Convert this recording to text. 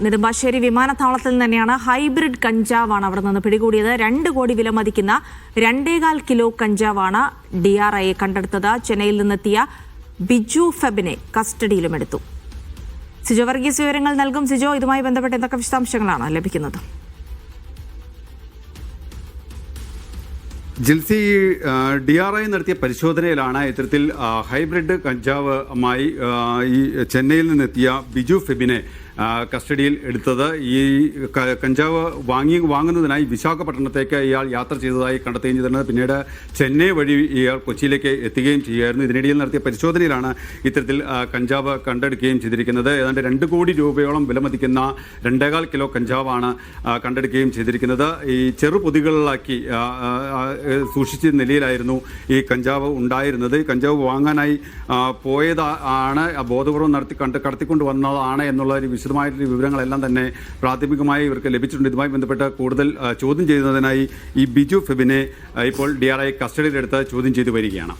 നെടുമ്പാശ്ശേരി വിമാനത്താവളത്തിൽ നിന്ന് തന്നെയാണ്. ഹൈബ്രിഡ് കഞ്ചാവാണ് അവിടെ നിന്ന് പിടികൂടിയത്. 2 കോടി വില മതിക്കുന്ന 2.25 കിലോ കഞ്ചാവാണ് DRI കണ്ടെടുത്തത്. ചെന്നൈയിൽ നിന്നെത്തിയ ബിജു ഫെബിനെ കസ്റ്റഡിയിലുമെടുത്തു. സിജോ വർഗീസ് വിവരങ്ങൾ നൽകും. സിജോ, ഇതുമായി ബന്ധപ്പെട്ട് എന്തൊക്കെ വിശദാംശങ്ങളാണ് ലഭിക്കുന്നത്? ജിൽസി, DRI നടത്തിയ പരിശോധനയിലാണ് ഇത്തരത്തിൽ ഹൈബ്രിഡ് കഞ്ചാവുമായി ഈ ചെന്നൈയിൽ നിന്നെത്തിയ ബിജു ഫെബിനെ കസ്റ്റഡിയിൽ എടുത്തത്. ഈ കഞ്ചാവ് വാങ്ങുന്നതിനായി വിശാഖപട്ടണത്തേക്ക് ഇയാൾ യാത്ര ചെയ്തതായി കണ്ടെത്തുകയും ചെയ്തിരുന്നത്. പിന്നീട് ചെന്നൈ വഴി ഇയാൾ കൊച്ചിയിലേക്ക് എത്തുകയും ചെയ്യുകയായിരുന്നു. ഇതിനിടയിൽ നടത്തിയ പരിശോധനയിലാണ് ഇത്തരത്തിൽ കഞ്ചാവ് കണ്ടെടുക്കുകയും ചെയ്തിരിക്കുന്നത്. ഏതാണ്ട് 2 കോടി രൂപയോളം വിലമതിക്കുന്ന 2.25 കിലോ കഞ്ചാവാണ് കണ്ടെടുക്കുകയും ചെയ്തിരിക്കുന്നത്. ഈ ചെറുപൊതികളിലാക്കി സൂക്ഷിച്ച നിലയിലായിരുന്നു ഈ കഞ്ചാവ് ഉണ്ടായിരുന്നത്. കഞ്ചാവ് വാങ്ങാനായി പോയതാണ്, ബോധപൂർവം കടത്തിക്കൊണ്ട് വന്നതാണ് എന്നുള്ള ഒരു വിശദമായിട്ടുള്ള വിവരങ്ങളെല്ലാം തന്നെ പ്രാഥമികമായി ഇവർക്ക് ലഭിച്ചിട്ടുണ്ട്. ഇതുമായി ബന്ധപ്പെട്ട് കൂടുതൽ ചോദ്യം ചെയ്യുന്നതിനായി ഈ ബിജു ഫെബിനെ ഇപ്പോൾ DRI കസ്റ്റഡിയിലെടുത്ത് ചോദ്യം ചെയ്തു വരികയാണ്.